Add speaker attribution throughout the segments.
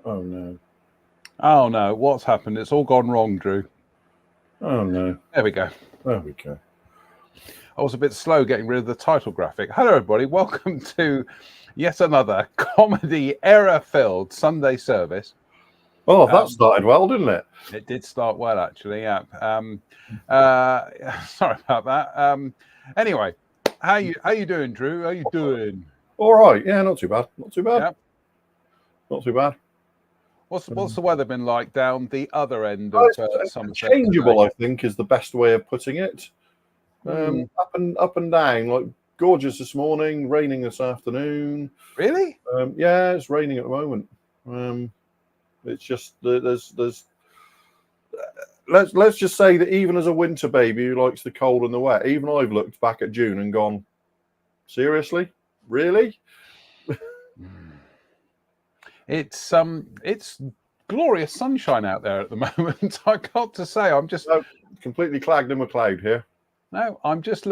Speaker 1: Oh no.
Speaker 2: Oh no, what's happened? It's all gone wrong, Drew.
Speaker 1: Oh no.
Speaker 2: There we go.
Speaker 1: There we go.
Speaker 2: I was a bit slow getting rid of the title graphic. Hello, everybody. Welcome to yet another comedy error-filled Sunday service.
Speaker 1: Oh, that started well, didn't it?
Speaker 2: It did start well, actually. Yeah. Sorry about that. Anyway, how you doing, Drew? How you doing?
Speaker 1: All right. Yeah, not too bad. Not too bad.
Speaker 2: Yeah.
Speaker 1: Not too bad.
Speaker 2: What's the weather been like down the other end of Somerset?
Speaker 1: Changeable, I think, is the best way of putting it. Up and down. Like gorgeous this morning, raining this afternoon.
Speaker 2: Really?
Speaker 1: Yeah, it's raining at the moment. It's just there's let's just say that even as a winter baby who likes the cold and the wet, even I've looked back at June and gone, seriously, really?
Speaker 2: It's glorious sunshine out there at the moment. I got to say, I'm just
Speaker 1: completely clagged in a cloud here.
Speaker 2: No, I'm just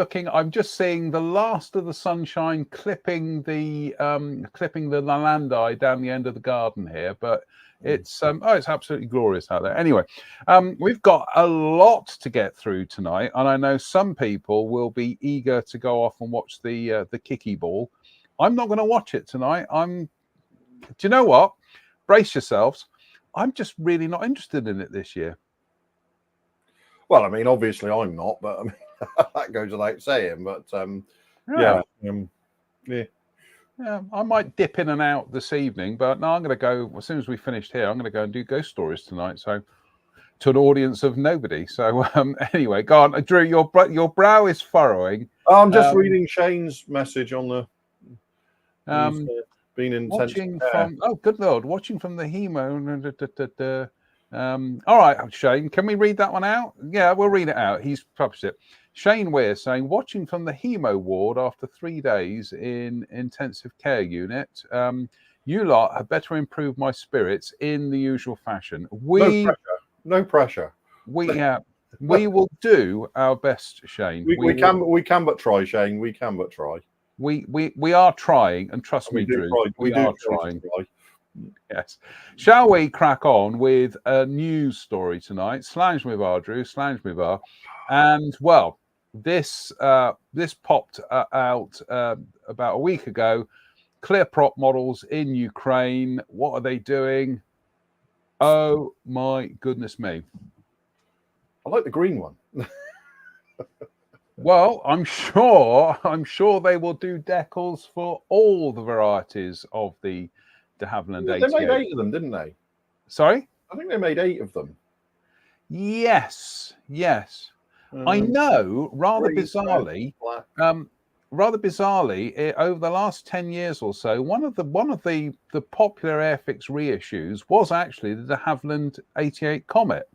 Speaker 2: seeing the last of the sunshine clipping the landai down the end of the garden here, but it's it's absolutely glorious out there. Anyway, we've got a lot to get through tonight, and I know some people will be eager to go off and watch the kicky ball. I'm not going to watch it tonight. Do you know what? Brace yourselves. I'm just really not interested in it this year.
Speaker 1: Well, I mean, obviously I'm not, but I mean, that goes without saying. But yeah,
Speaker 2: I might dip in and out this evening, but no, I'm going to go as soon as we finished here. I'm going to go and do ghost stories tonight. So, to an audience of nobody. So, anyway, go on, Drew. Your brow is furrowing.
Speaker 1: I'm just reading Shane's message on the. Been in
Speaker 2: watching from good lord, watching from the hemo. All right, Shane, can we read that one out? Yeah, we'll read it out. He's published it. Shane Weir saying, watching from the hemo ward after 3 days in intensive care unit. You lot have better improved my spirits in the usual fashion.
Speaker 1: No pressure.
Speaker 2: We will do our best, Shane.
Speaker 1: We can but try, Shane. We can but try.
Speaker 2: We are trying, and trust me, Drew, we are trying. Yes. Shall we crack on with a news story tonight? Slange me bar, Drew. Slange me bar. And well, this popped out about a week ago. Clear prop models in Ukraine. What are they doing? Oh my goodness me!
Speaker 1: I like the green one.
Speaker 2: Well, I'm sure they will do decals for all the varieties of the de Havilland 88.
Speaker 1: They made 8 of them, didn't they?
Speaker 2: Sorry?
Speaker 1: I think they made 8 of them.
Speaker 2: Yes. I know, rather bizarrely, over the last 10 years or so, one of the popular Airfix reissues was actually the de Havilland 88 Comet.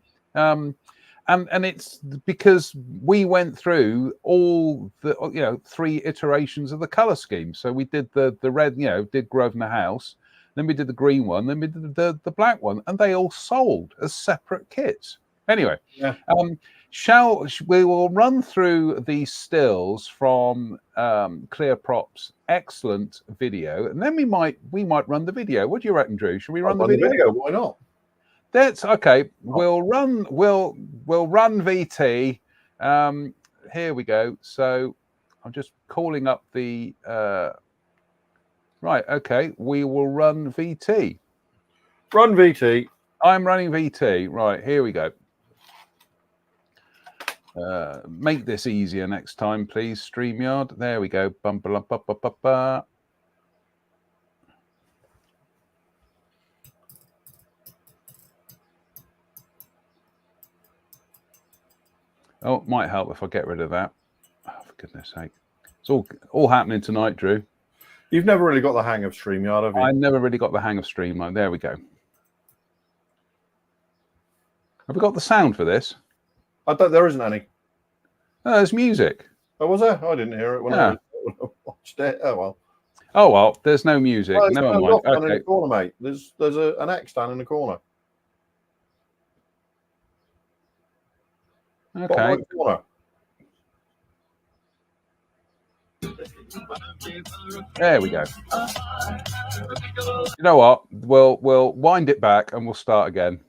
Speaker 2: And it's because we went through all the 3 iterations of the color scheme. So we did the red, did Grosvenor House, then we did the green one, then we did the black one, and they all sold as separate kits. Anyway, we will run through these stills from Clear Prop's excellent video, and then we might run the video. What do you reckon, Drew? Should we run the video?
Speaker 1: Why not?
Speaker 2: That's okay. We'll run VT. Here we go. So I'm just calling up the right. Okay, we will run VT.
Speaker 1: Run VT.
Speaker 2: I'm running VT. Right, here we go. Make this easier next time, please, StreamYard. There we go. Oh, it might help if I get rid of that. Oh, for goodness sake. It's all happening tonight, Drew.
Speaker 1: You've never really got the hang of StreamYard, have you?
Speaker 2: I never really got the hang of Streamline. There we go. Have we got the sound for this?
Speaker 1: There isn't any.
Speaker 2: Oh, there's music.
Speaker 1: Oh, was there? I didn't hear it when I watched it. Oh well.
Speaker 2: Oh well, there's no music.
Speaker 1: Oh,
Speaker 2: Never mind.
Speaker 1: Okay. In
Speaker 2: Okay.
Speaker 1: the corner, mate. There's an X down in the corner.
Speaker 2: Okay.
Speaker 1: Bottom right corner.
Speaker 2: There we go. You know what? We'll wind it back and we'll start again.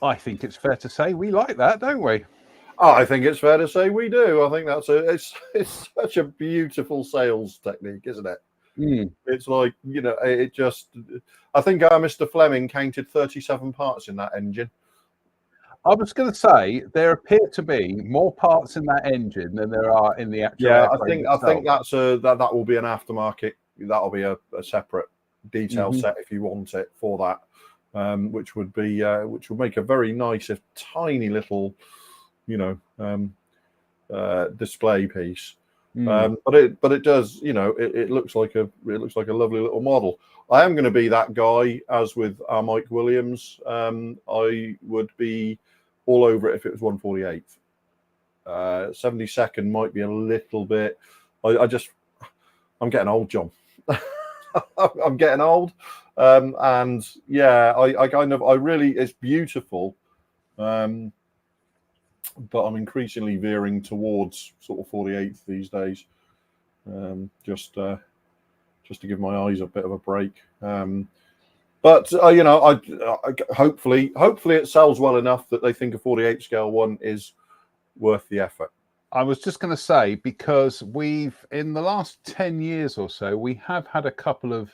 Speaker 2: I think it's fair to say we like that, don't we?
Speaker 1: Oh, I think it's fair to say we do. I think it's such a beautiful sales technique, isn't it?
Speaker 2: Mm.
Speaker 1: It's like, it just. I think our Mr. Fleming counted 37 parts in that engine.
Speaker 2: I was going to say there appear to be more parts in that engine than there are in the actual.
Speaker 1: Yeah, I think that will be an aftermarket. That'll be a separate detail set if you want it for that, which would make a very nice, if tiny little, display piece. But it does, it looks like a lovely little model. I am going to be that guy, as with our Mike Williams. I would be all over it if it was 148th. 72nd might be a little bit. I'm getting old, John. I'm getting old, and yeah, I really, it's beautiful, but I'm increasingly veering towards sort of 48th these days, just to give my eyes a bit of a break. But hopefully it sells well enough that they think a 48 scale one is worth the effort.
Speaker 2: I was just going to say, because we've, in the last 10 years or so, we have had a couple of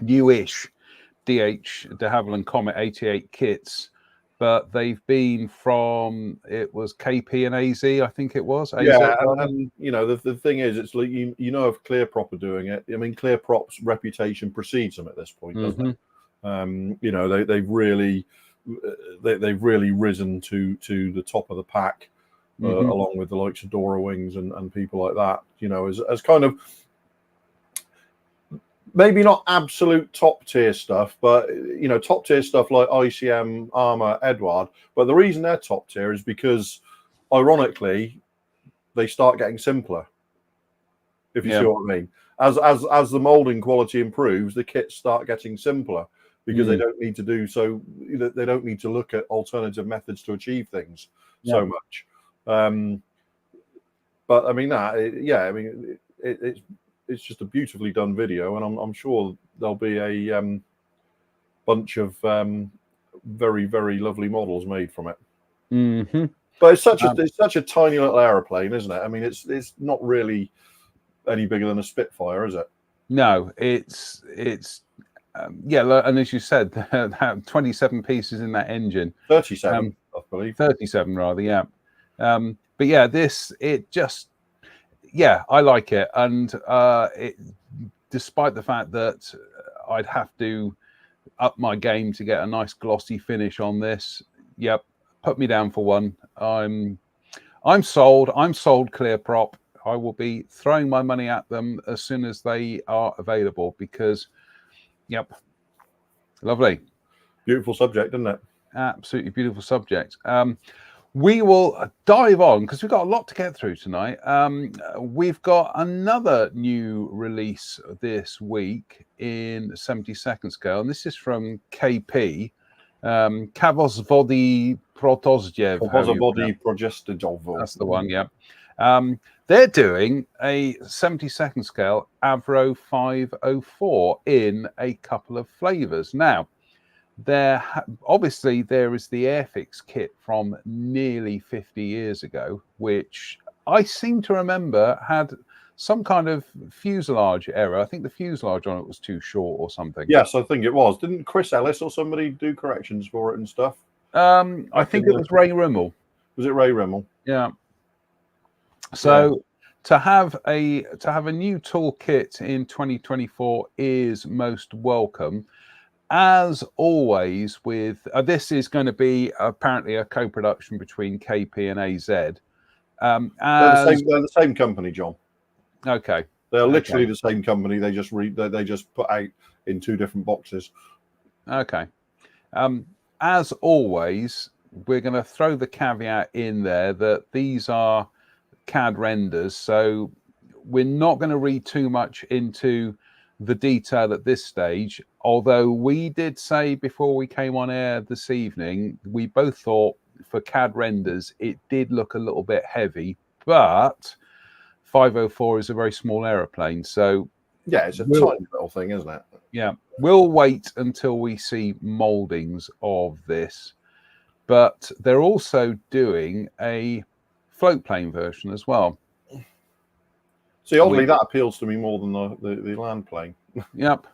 Speaker 2: newish DH de Havilland Comet 88 kits, but they've been from, it was KP and AZ, I think it was. AZ,
Speaker 1: yeah, and you know the thing is, it's like you know if ClearProp are doing it. I mean, ClearProp's reputation precedes them at this point, doesn't it? You know, they've really risen to the top of the pack, along with the likes of Dora Wings and people like that. You know, as kind of maybe not absolute top tier stuff, but you know, top tier stuff like ICM, Armour, Edward. But the reason they're top tier is because, ironically, they start getting simpler. If you see what I mean, as the molding quality improves, the kits start getting simpler because they don't need to do so. They don't need to look at alternative methods to achieve things so much. But I mean I mean it's just a beautifully done video, and I'm sure there'll be a bunch of very, very lovely models made from it. But it's such a tiny little aeroplane, isn't it? I mean, it's not really any bigger than a Spitfire, is it?
Speaker 2: No, it's yeah, and as you said, 27 pieces in that engine.
Speaker 1: 37, I believe.
Speaker 2: 37 rather, yeah. But yeah, I like it, and despite the fact that I'd have to up my game to get a nice glossy finish on this, yep, put me down for one. I'm sold. I'm sold. ClearProp. I will be throwing my money at them as soon as they are available because, yep, lovely.
Speaker 1: Beautiful subject, isn't it?
Speaker 2: Absolutely beautiful subject. We will dive on because we've got a lot to get through tonight. We've got another new release this week in 72nd scale, and this is from KP. Kavozvody Protozjev.
Speaker 1: Kavozvody Protozjev.
Speaker 2: That's the one, yeah. They're doing a 72nd scale Avro 504 in a couple of flavors. Now, obviously there is the Airfix kit from nearly 50 years ago, which I seem to remember had some kind of fuselage error. I think the fuselage on it was too short or something.
Speaker 1: Yes, I think it was. Didn't Chris Ellis or somebody do corrections for it and stuff?
Speaker 2: I think it was Ray Rimmel.
Speaker 1: Was it Ray Rimmel?
Speaker 2: Yeah. So to have a new toolkit in 2024 is most welcome. As always, with this is going to be apparently a co-production between KP and AZ.
Speaker 1: They're the same company, John.
Speaker 2: Okay,
Speaker 1: they're literally the same company. They just put out in two different boxes.
Speaker 2: Okay. As always, we're going to throw the caveat in there that these are CAD renders, so we're not going to read too much into the detail at this stage, although we did say before we came on air this evening, we both thought for CAD renders it did look a little bit heavy, but 504 is a very small aeroplane, so
Speaker 1: yeah, it's a tiny little thing, isn't it?
Speaker 2: Yeah, we'll wait until we see moldings of this, but they're also doing a float plane version as well.
Speaker 1: See, oddly, that appeals to me more than the land plane.
Speaker 2: Yep.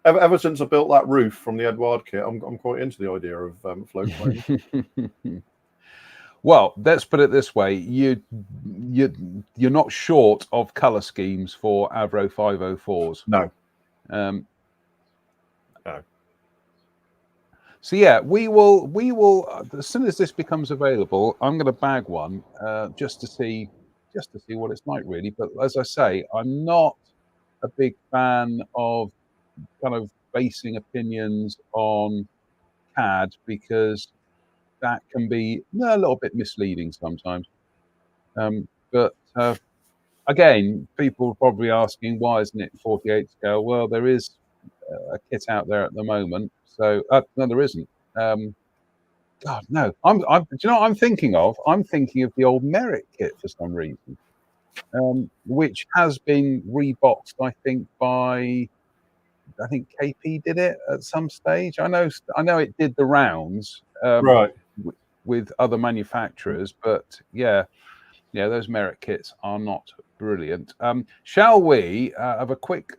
Speaker 1: Ever since I built that roof from the Edward kit, I'm quite into the idea of float plane.
Speaker 2: Well, let's put it this way: you're not short of color schemes for Avro 504s.
Speaker 1: No.
Speaker 2: No. So yeah, we will as soon as this becomes available, I'm going to bag one just to see what it's like, really. But as I say, I'm not a big fan of kind of basing opinions on CAD because that can be a little bit misleading sometimes. But again, people are probably asking, why isn't it 48 scale? Well, there is a kit out there at the moment. So no, there isn't. God, no. Do you know what I'm thinking of? I'm thinking of the old Merritt kit for some reason, which has been reboxed, I think, by KP did it at some stage. I know it did the rounds,
Speaker 1: right,
Speaker 2: with other manufacturers, but yeah, those Merritt kits are not brilliant. Shall we have a quick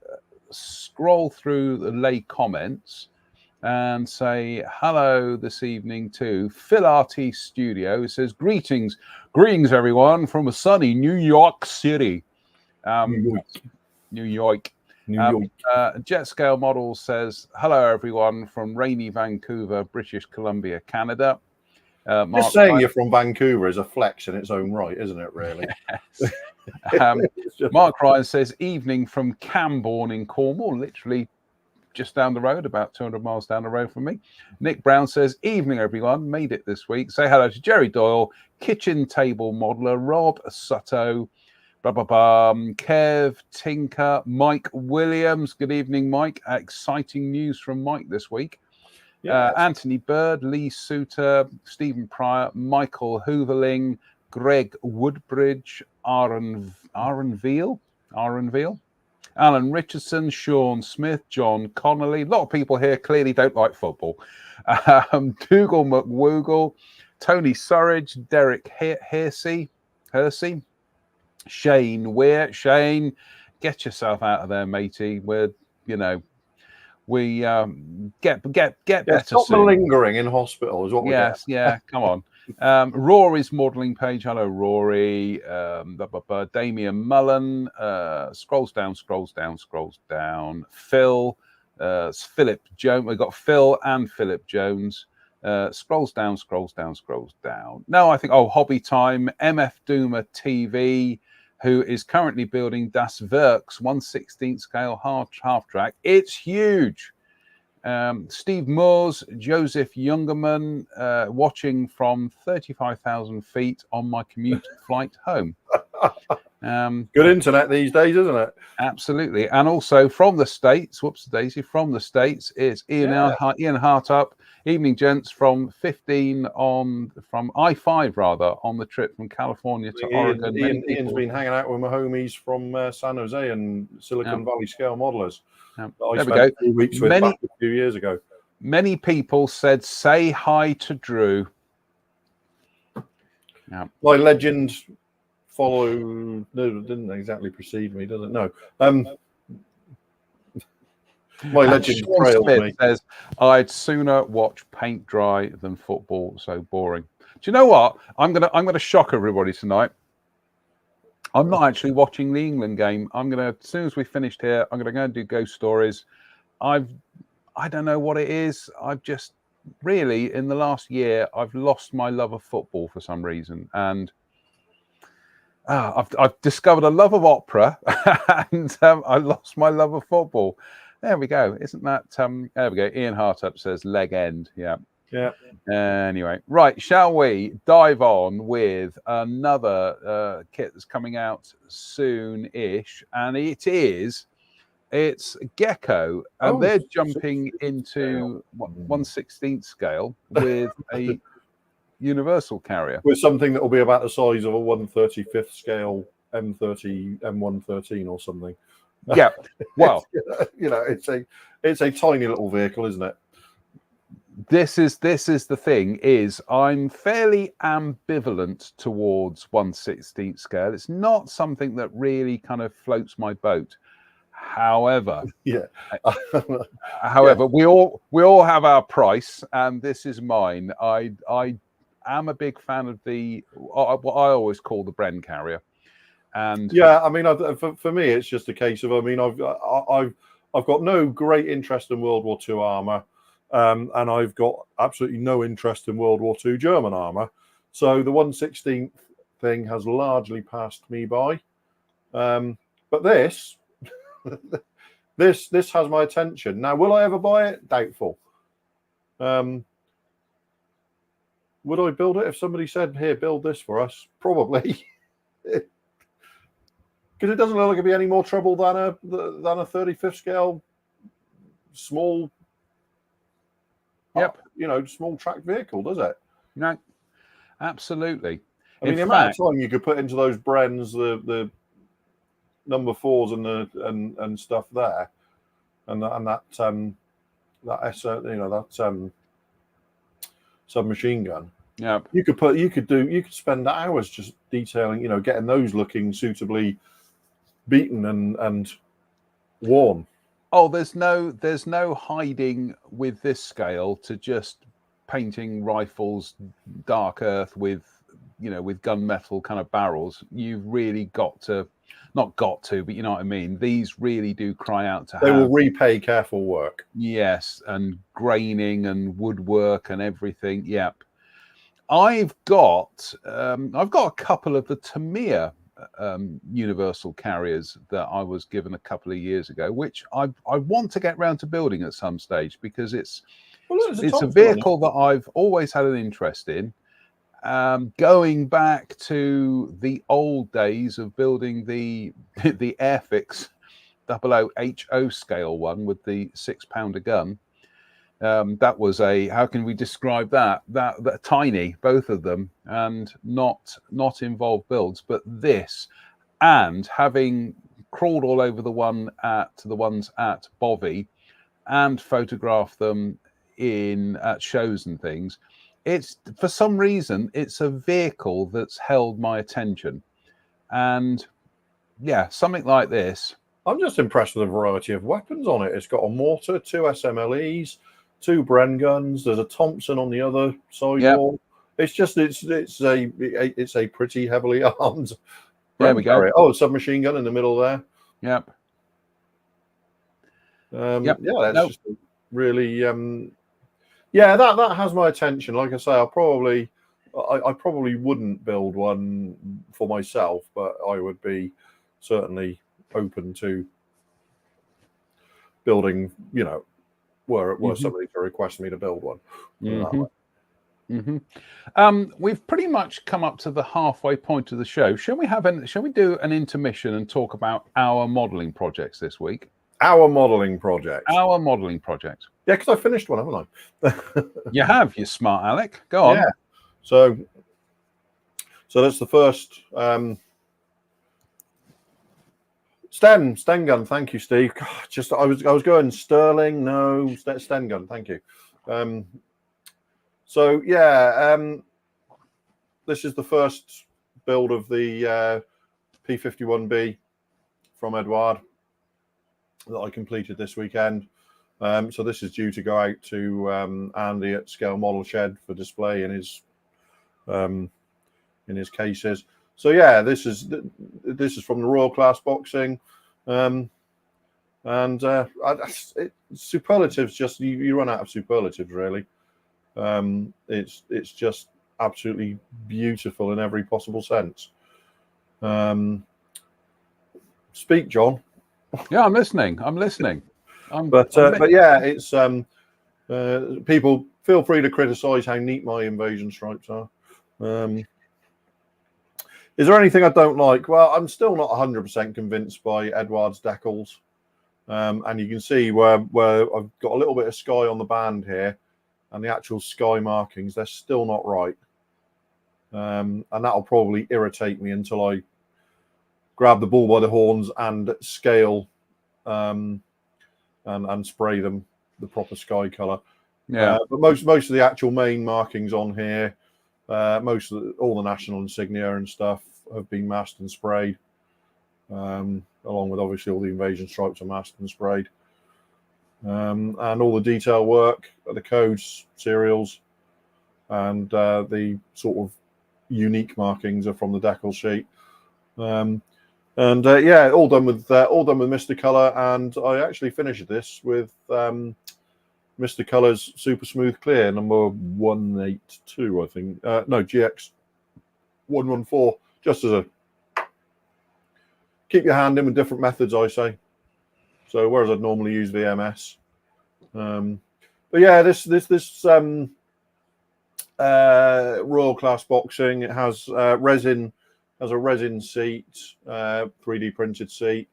Speaker 2: scroll through the lay comments and say hello this evening to Phil RT Studio. It says, greetings everyone from a sunny New York City. New York. Jet Scale Model says, hello everyone from rainy Vancouver, British Columbia, Canada.
Speaker 1: Just saying you're from Vancouver is a flex in its own right, isn't it, really?
Speaker 2: Yes. Mark Ryan says, evening from Camborne in Cornwall, literally just down the road, about 200 miles down the road from me. Nick Brown says, evening everyone, made it this week. Say hello to Jerry Doyle, kitchen table modeler, Rob Sutto, Kev, Tinker, Mike Williams. Good evening, Mike. Exciting news from Mike this week. Yes. Anthony Bird, Lee Suter, Stephen Pryor, Michael Hooverling, Greg Woodbridge, Aaron Veal, Alan Richardson, Sean Smith, John Connolly. A lot of people here clearly don't like football. Dougal McWoogle, Tony Surridge, Derek Hersey, Shane Weir. Shane, get yourself out of there, matey. We get better
Speaker 1: stop
Speaker 2: soon.
Speaker 1: Malingering in hospital is what we get.
Speaker 2: Yeah, come on. Rory's modelling page. Hello, Rory. Damien Mullen. Scrolls down. Phil. Philip Jones. We've got Phil and Philip Jones. Scrolls down. No, I think, Hobby Time. MF Doomer TV, who is currently building Das Werks 1/16 scale half track. It's huge. Steve Moores, Joseph Youngerman, watching from 35,000 feet on my commute flight home.
Speaker 1: Good internet these days, isn't it?
Speaker 2: Absolutely. And also from the States, from the States, it's Ian Hartup. Evening, gents, from I-5 rather, on the trip from California to Oregon.
Speaker 1: Ian's been hanging out with my homies from San Jose and Silicon Valley Scale Modelers.
Speaker 2: There
Speaker 1: I spent 2 weeks with back a few years ago.
Speaker 2: Many people said, say hi to Drew. Yeah.
Speaker 1: My legend didn't exactly precede me, does it? No. My legend trailed me.
Speaker 2: Says, I'd sooner watch paint dry than football. So boring. Do you know what? I'm gonna shock everybody tonight. I'm not actually watching the England game. As soon as we finished here, I'm gonna go and do ghost stories. I don't know what it is. I've just really, in the last year, I've lost my love of football for some reason, and I've discovered a love of opera, and I lost my love of football. There we go. Isn't that there we go. Ian Hartup says leg end. Yeah. Anyway, right. Shall we dive on with another kit that's coming out soon-ish, and it's Gecko, and they're jumping into 1/16 scale with a universal carrier,
Speaker 1: with something that will be about the size of a 1/35th scale M113 or something.
Speaker 2: Yeah, well,
Speaker 1: it's a tiny little vehicle, isn't it?
Speaker 2: This is the thing. I'm fairly ambivalent towards 1/16 scale. It's not something that really kind of floats my boat. However, we all have our price, and this is mine. I am a big fan of what I always call the Bren carrier. And
Speaker 1: for me, it's just a case of I've got no great interest in World War II armor, and I've got absolutely no interest in World War II German armor. So the 1/16 thing has largely passed me by. But this has my attention. Now, will I ever buy it? Doubtful. Would I build it if somebody said, "Here, build this for us"? Probably. Because it doesn't look like it'd be any more trouble than a 35th scale small, small track vehicle, does it?
Speaker 2: No, absolutely.
Speaker 1: The amount of time you could put into those Brens, the number 4s and stuff there, and that submachine gun.
Speaker 2: Yeah,
Speaker 1: you could spend hours just detailing, getting those looking suitably beaten and worn.
Speaker 2: Oh, there's no hiding with this scale to just painting rifles dark earth with with gunmetal kind of barrels. You've really got to, not got to, but you know what I mean. These really do cry out to
Speaker 1: They will
Speaker 2: have,
Speaker 1: repay careful work.
Speaker 2: yes, and graining and woodwork and everything. Yep. I've got a couple of the Tamiya universal carriers that I was given a couple of years ago, which I want to get round to building at some stage, because it's
Speaker 1: Well, there's
Speaker 2: a
Speaker 1: Thompson on
Speaker 2: vehicle that I've always had an interest in. Going back to the old days of building the the Airfix 00HO scale one with the 6-pounder gun. That was a, how can we describe that? That tiny, both of them, and not involved builds. But this, and having crawled all over the ones at Bovey, and photographed them at shows and things, it's, for some reason, it's a vehicle that's held my attention. And yeah, something like this.
Speaker 1: I'm just impressed with the variety of weapons on it. It's got a mortar, 2 SMLEs, 2 Bren guns. There's a Thompson on the other sidewall. It's just it's a pretty heavily armed.
Speaker 2: There we go.
Speaker 1: Oh, a submachine gun in the middle there.
Speaker 2: Yep.
Speaker 1: Yeah, that's just really. Yeah, that has my attention. Like I say, I probably wouldn't build one for myself, but I would be certainly open to building, were somebody to request me to build one.
Speaker 2: We've pretty much come up to the halfway point of the show. Shall we do an intermission and talk about our modelling projects this week?
Speaker 1: Our modelling project.
Speaker 2: Our modelling project.
Speaker 1: Yeah, because I finished one, haven't I?
Speaker 2: You have, you smart Alec. Go on.
Speaker 1: Yeah. So that's the first Sten gun. Thank you, Steve. God, I was going Sterling. No, Sten gun. Thank you. So yeah, this is the first build of the P51B from Edward that I completed this weekend. So this is due to go out to Andy at Scale Model Shed for display in his cases. So yeah, this is from the Royal Class Boxing, and superlatives. Just you run out of superlatives, really. It's just absolutely beautiful in every possible sense. Speak, John.
Speaker 2: Yeah, I'm listening.
Speaker 1: But yeah, it's people feel free to criticise how neat my invasion stripes are. Is there anything I don't like? Well, I'm still not 100% convinced by Edward's decals, and you can see where I've got a little bit of sky on the band here, and the actual sky markings, they're still not right, and that'll probably irritate me until I grab the bull by the horns and scale and spray them the proper sky color.
Speaker 2: Yeah.
Speaker 1: But most of the actual main markings on here, all the national insignia and stuff have been masked and sprayed, along with obviously all the invasion stripes are masked and sprayed, and all the detail work, the codes, serials, and the sort of unique markings are from the decal sheet. Yeah, all done with Mr. Color, and I actually finished this with Mr. Color's Super Smooth Clear number 182, I think. No, GX 114, just as a keep your hand in with different methods, I say. So whereas I'd normally use VMS, but yeah, this Royal Class Boxing, it has resin. Has a resin seat, 3D printed seat,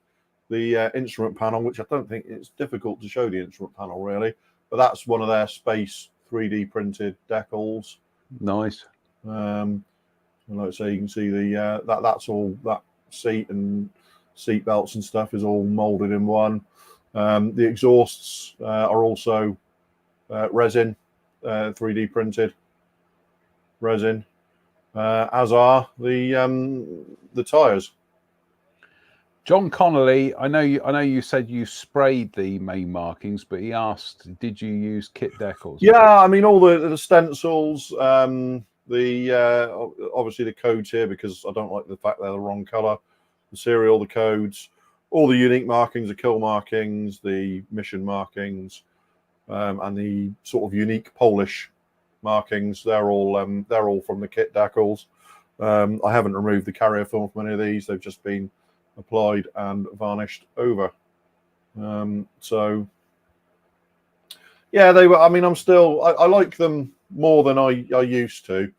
Speaker 1: the instrument panel, which I don't think it's difficult to show the instrument panel really, but that's one of their space 3D printed decals.
Speaker 2: Nice.
Speaker 1: And like I say, you can see the that's all, that seat and seat belts and stuff is all molded in one. The exhausts are also resin, 3D printed resin. As are the tires.
Speaker 2: John Connolly, I know you said you sprayed the main markings, but he asked, did you use kit decals?
Speaker 1: Yeah, I mean all the stencils, the obviously the codes here, because I don't like the fact they're the wrong color. The serial, the codes, all the unique markings, the kill markings, the mission markings, and the sort of unique Polish markings. They're all from the kit decals. I haven't removed the carrier film from any of these. They've just been applied and varnished over. So yeah, they were. I mean, I like them more than I used to,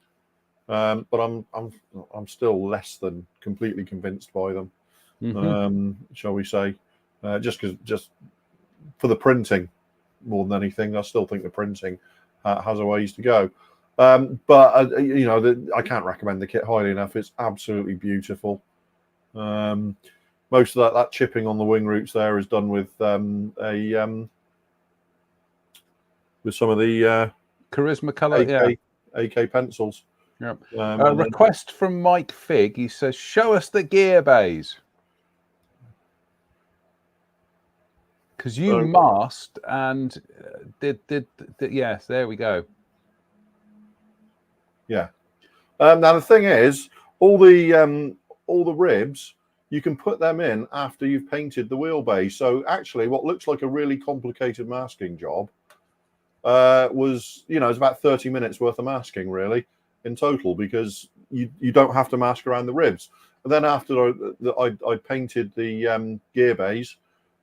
Speaker 1: but I'm still less than completely convinced by them. Shall we say? Just for the printing more than anything, I still think the printing has a ways to go. But you know, I can't recommend the kit highly enough. It's absolutely beautiful. Most of that chipping on the wing roots there is done with with some of the
Speaker 2: Charisma color,
Speaker 1: AK pencils.
Speaker 2: Yep. Request from Mike Figg. He says, "Show us the gear bays." Because you masked and did yes, there we go.
Speaker 1: Yeah. Now the thing is, all the ribs, you can put them in after you've painted the wheelbase. So actually, what looks like a really complicated masking job was, you know, it's about 30 minutes worth of masking really in total, because you don't have to mask around the ribs. And then after I painted the gear bays,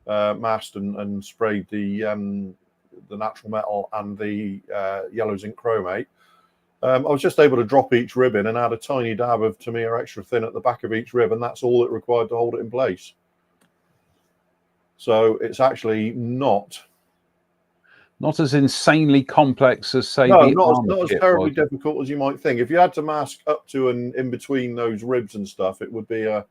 Speaker 1: masked and sprayed the natural metal and the yellow zinc chromate, I was just able to drop each rib in and add a tiny dab of Tamiya extra thin at the back of each rib, and that's all it required to hold it in place. So it's actually not
Speaker 2: as insanely complex as, say,
Speaker 1: not as terribly difficult as you might think. If you had to mask up to and in between those ribs and stuff, it would be a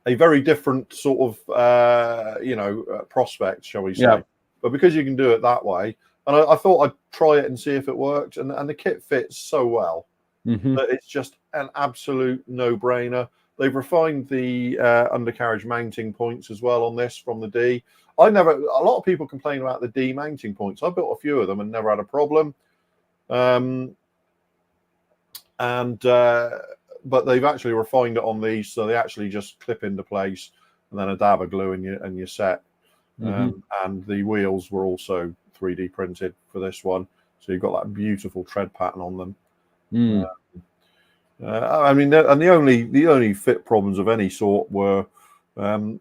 Speaker 1: very different sort of prospect, shall we say. Yeah. But because you can do it that way, and I thought I'd try it and see if it worked, and the kit fits so well that it's just an absolute no-brainer. They've refined the undercarriage mounting points as well on this from the D. A lot of people complain about the D mounting points. I built a few of them and never had a problem. But they've actually refined it on these, so they actually just clip into place, and then a dab of glue and you're set. And the wheels were also 3D printed for this one, so you've got that beautiful tread pattern on them. I mean, and the only fit problems of any sort were, the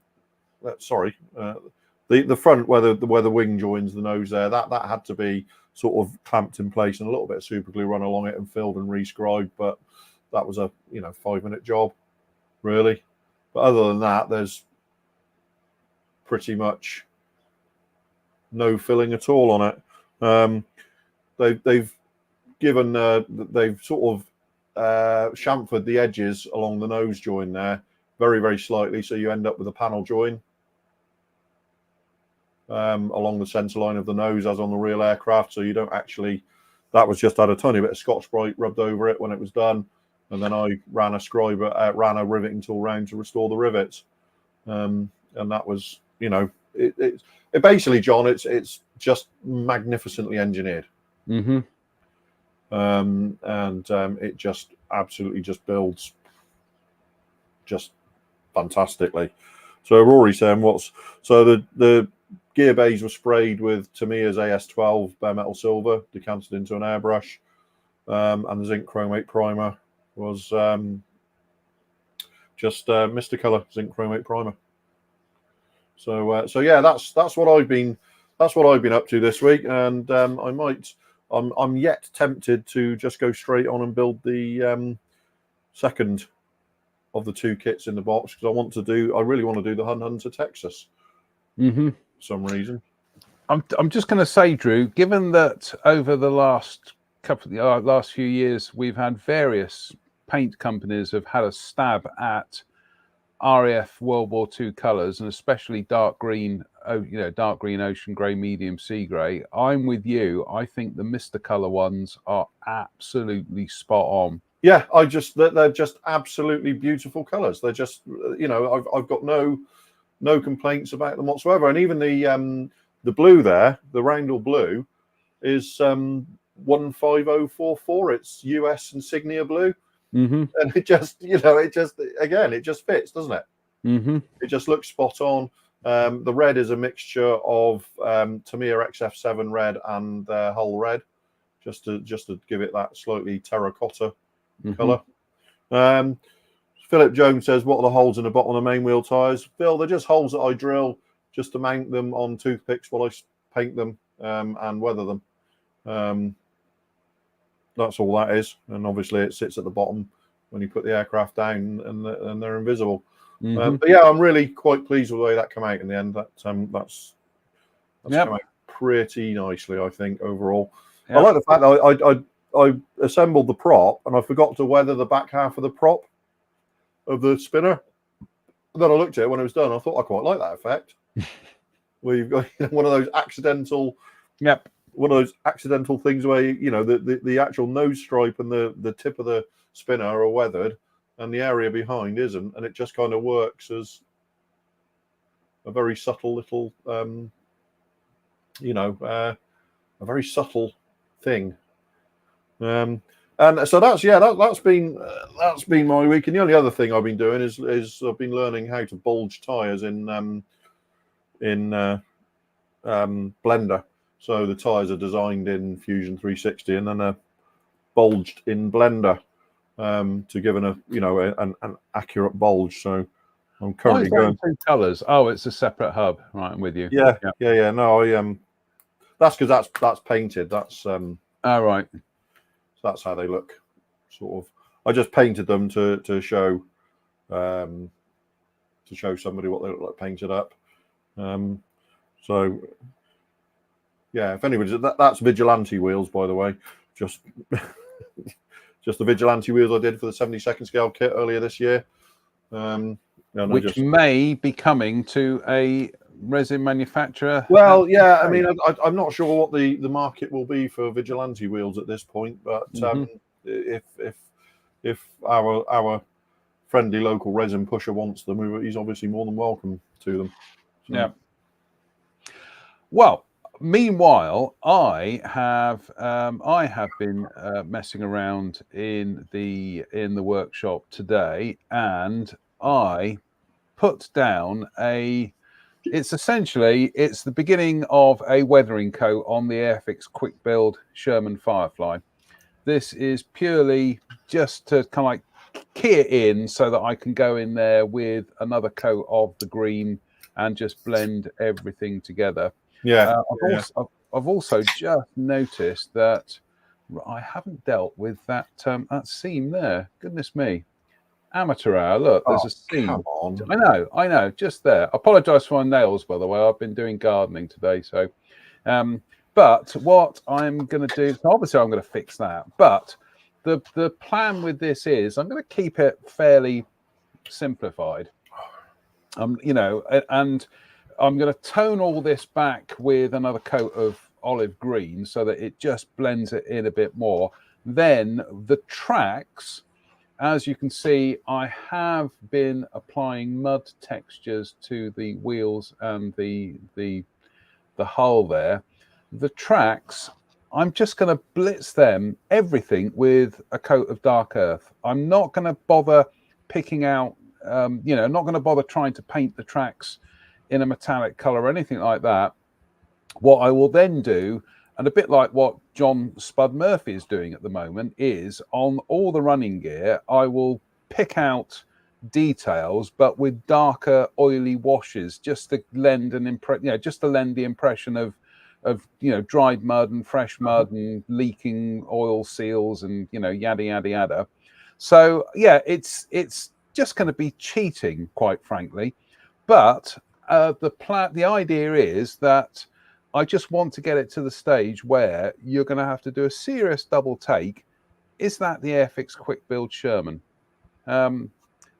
Speaker 1: front where the wing joins the nose there, that had to be sort of clamped in place and a little bit of super glue run along it and filled and rescribed, but that was a 5-minute job really. But other than that, there's pretty much no filling at all on it. They've sort of chamfered the edges along the nose join there very, very slightly, so you end up with a panel join along the centre line of the nose as on the real aircraft, so you don't actually, that was just had a tiny bit of Scotch-Brite rubbed over it when it was done, and then I ran a riveting tool round to restore the rivets, and that was, it basically, John, it's just magnificently engineered. And it just absolutely just builds just fantastically. So Rory saying the gear bays were sprayed with Tamiya's AS12 bare metal silver, decanted into an airbrush, and the zinc chromate primer was just Mr. Color zinc chromate primer. So yeah, that's what I've been up to this week, and I'm yet tempted to just go straight on and build the second of the 2 kits in the box, because I really want to do the Hunter Texas for some reason.
Speaker 2: I'm just going to say, Drew, given that over the last few years we've had various paint companies have had a stab at RAF World War II colours, and especially dark green, dark green, ocean grey, medium sea grey. I'm with you. I think the Mr. Colour ones are absolutely spot on.
Speaker 1: Yeah, they're just absolutely beautiful colours. They're just, I've got no complaints about them whatsoever. And even the blue there, the Roundel blue, is 15044. It's US insignia blue, and it just it just fits, doesn't it? It just looks spot on. The red is a mixture of Tamiya XF7 red and Hull red, just to give it that slightly terracotta colour. Philip Jones says, what are the holes in the bottom of the main wheel tyres? Phil, they're just holes that I drill just to mount them on toothpicks while I paint them and weather them. That's all that is. And obviously it sits at the bottom when you put the aircraft down, and they're invisible. But yeah, I'm really quite pleased with the way that came out in the end. That's come out pretty nicely, I think, overall. I like the fact that I assembled the prop and I forgot to weather the back half of the prop of the spinner. And then I looked at it when it was done. I thought I quite like that effect. Where you've got one of those accidental, one of those accidental things where the actual nose stripe and the tip of the spinner are weathered, and the area behind isn't, and it just kind of works as a very subtle little, a very subtle thing. And so that's been my week. And the only other thing I've been doing is I've been learning how to bulge tires in Blender. So the tires are designed in Fusion 360 and then are bulged in Blender to give an accurate bulge. So I'm currently going
Speaker 2: two colours. Oh, it's a separate hub. Right, I'm with you.
Speaker 1: Yeah. No, that's because that's painted. That's
Speaker 2: right.
Speaker 1: That's how they look. Sort of. I just painted them to show somebody what they look like painted up. So yeah, if anybody's that's Vigilante wheels, by the way. Just the Vigilante wheels I did for the 72nd scale kit earlier this year.
Speaker 2: Which may be coming to a resin manufacturer.
Speaker 1: Well, yeah, I mean, I'm not sure what the market will be for Vigilante wheels at this point, but if our friendly local resin pusher wants them, he's obviously more than welcome to them. So.
Speaker 2: Yeah. Well, meanwhile, I have been messing around in the workshop today, and I put down it's the beginning of a weathering coat on the Airfix Quick Build Sherman Firefly. This is purely just to kind of like key it in so that I can go in there with another coat of the green and just blend everything together.
Speaker 1: Yeah.
Speaker 2: I've also just noticed that I haven't dealt with that seam there. Goodness me. Amateur hour. Look, there's a seam.
Speaker 1: Come on.
Speaker 2: I know. Just there. I apologise for my nails, by the way. I've been doing gardening today, so. But what I'm going to do, so obviously, I'm going to fix that. But the plan with this is I'm going to keep it fairly simplified. And I'm going to tone all this back with another coat of olive green so that it just blends it in a bit more. Then the tracks. As you can see, I have been applying mud textures to the wheels and the hull there. The tracks, I'm just going to blitz them, everything, with a coat of dark earth. I'm not going to bother picking out, not going to bother trying to paint the tracks in a metallic color or anything like that. What I will then do, and a bit like what John Spud Murphy is doing at the moment, is on all the running gear, I will pick out details, but with darker, oily washes, just to lend the impression of dried mud and fresh mud and leaking oil seals and yada yada yada. So yeah, it's just going to be cheating, quite frankly. But the idea is that I just want to get it to the stage where you're going to have to do a serious double take. Is that the Airfix Quick Build Sherman? And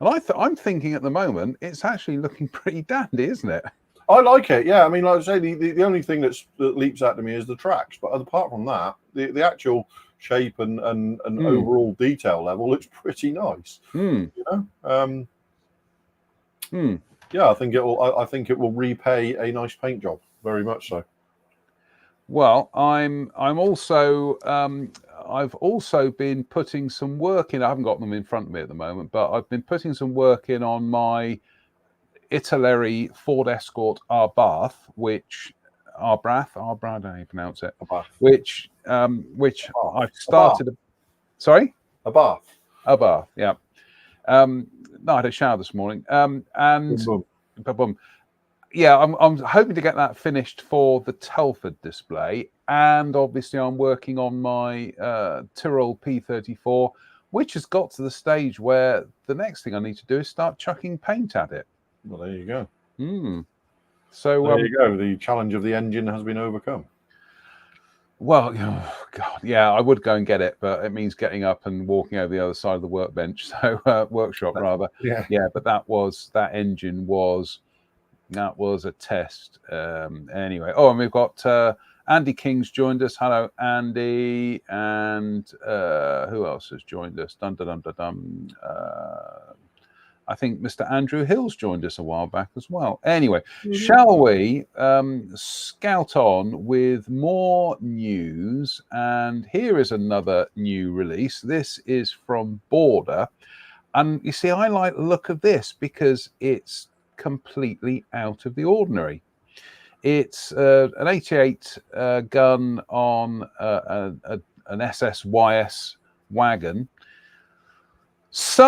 Speaker 2: I'm thinking at the moment it's actually looking pretty dandy, isn't it?
Speaker 1: I like it. Yeah, I mean, like I say, the only thing that leaps out to me is the tracks, but apart from that, the actual shape and overall detail level looks pretty nice.
Speaker 2: Mm.
Speaker 1: You know, yeah, I think it will. I think it will repay a nice paint job, very much so.
Speaker 2: Well, I'm also I've also been putting some work in. I haven't got them in front of me at the moment, but I've been putting some work in on my Italeri Ford Escort Arbath, which Arbrath, I don't know how you pronounce it.
Speaker 1: A bath.
Speaker 2: Which I've started. Sorry,
Speaker 1: a bath.
Speaker 2: Arbath. Yeah. No, I had a shower this morning. And
Speaker 1: Boom.
Speaker 2: yeah, I'm hoping to get that finished for the Telford display, and obviously I'm working on my Tyrrell P34, which has got to the stage where the next thing I need to do is start chucking paint at it.
Speaker 1: Well, there you go.
Speaker 2: So
Speaker 1: there you go. The challenge of the engine has been overcome.
Speaker 2: Well, oh God, yeah, I would go and get it, but it means getting up and walking over the other side of the workbench, so workshop rather.
Speaker 1: Yeah.
Speaker 2: But that engine was a test. Anyway, and we've got Andy King's joined us. Hello, Andy, and who else has joined us? I think Mr. Andrew Hill's joined us a while back as well. Anyway, shall we scout on with more news? And here is another new release. This is from Border. And you see, I like the look of this because it's completely out of the ordinary. It's an 88 gun on an SSYS wagon.
Speaker 1: It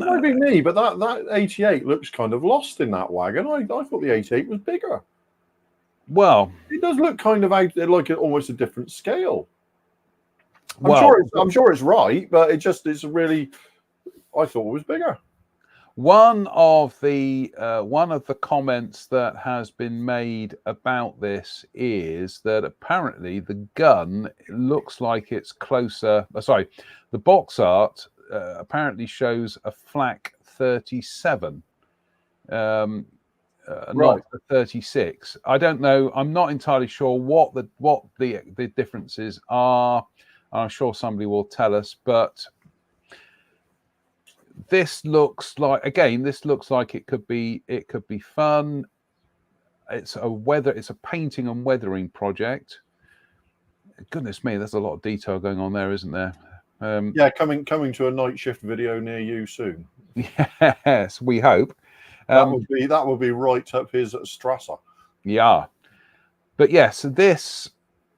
Speaker 1: might be me, but that 88 looks kind of lost in that wagon. I thought the 88 was bigger.
Speaker 2: Well,
Speaker 1: it does look kind of out like almost a different scale. I'm sure it's right, but it's really. I thought it was bigger.
Speaker 2: One of the comments that has been made about this is that apparently the gun looks like it's closer. The box art apparently shows a flak 37, not a 36. I don't know. I'm not entirely sure what the differences are. I'm sure somebody will tell us, but this looks like it could be fun. It's a painting and weathering project. Goodness me, there's a lot of detail going on there, isn't there?
Speaker 1: Coming to a night shift video near you soon.
Speaker 2: Yes, we hope.
Speaker 1: That would be right up his Strasser.
Speaker 2: Yeah, but yes, this,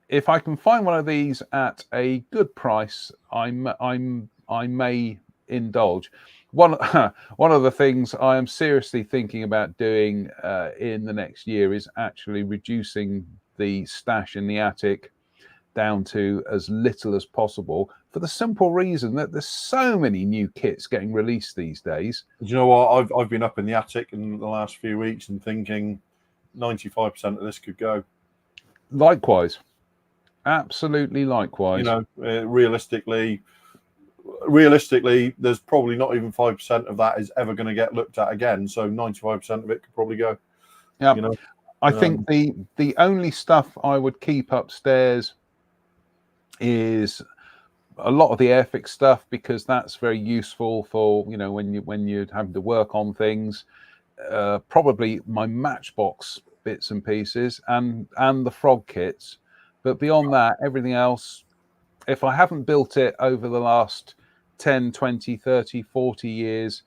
Speaker 2: if I can find one of these at a good price, I may indulge. One of the things I am seriously thinking about doing in the next year is actually reducing the stash in the attic down to as little as possible, for the simple reason that there's so many new kits getting released these days.
Speaker 1: Do you know what? I've been up in the attic in the last few weeks and thinking 95% of this could go.
Speaker 2: Likewise. Absolutely likewise.
Speaker 1: You know, realistically, there's probably not even 5% of that is ever going to get looked at again. So 95% of it could probably go.
Speaker 2: Yeah. You know, I think the only stuff I would keep upstairs is a lot of the Airfix stuff, because that's very useful for, you know, when you're having to work on things. Probably my Matchbox bits and pieces and the frog kits. But beyond that, everything else, if I haven't built it over the last 10, 20, 30, 40 years,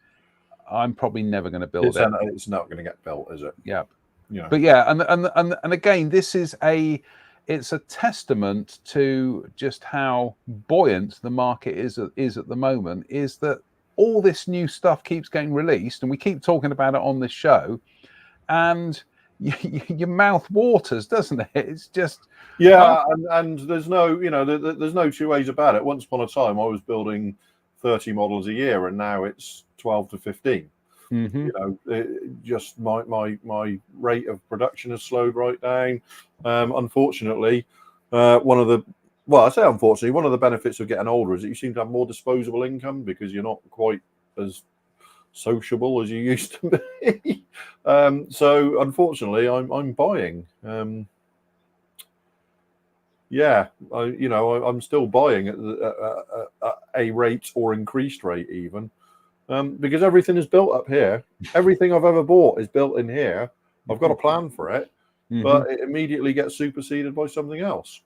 Speaker 2: I'm probably never going to build it.
Speaker 1: It's not going to get built, is it?
Speaker 2: Yeah.
Speaker 1: Yeah.
Speaker 2: But yeah, and again, this is it's a testament to just how buoyant the market is at the moment, is that all this new stuff keeps getting released and we keep talking about it on this show, and your mouth waters, doesn't it? It's just
Speaker 1: and there's no, you know, there's no two ways about it. Once upon a time I was building 30 models a year, and now it's 12 to 15.
Speaker 2: Mm-hmm.
Speaker 1: You know, just my rate of production has slowed right down. Unfortunately, one of the benefits of getting older is that you seem to have more disposable income, because you're not quite as sociable as you used to be. So unfortunately, I'm buying. Yeah, I'm still buying at a rate or increased rate even, because everything is built up here. Everything I've ever bought is built in here. I've got a plan for it, but it immediately gets superseded by something else.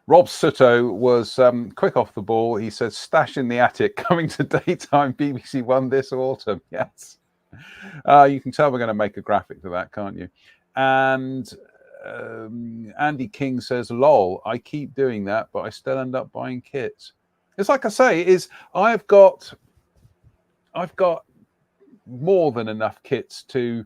Speaker 2: Rob Sutto was quick off the ball. He says, "Stash in the attic, coming to daytime BBC One this autumn." Yes, you can tell we're going to make a graphic to that, can't you? And Andy King says, "Lol, I keep doing that, but I still end up buying kits." It's like I say, I've got more than enough kits to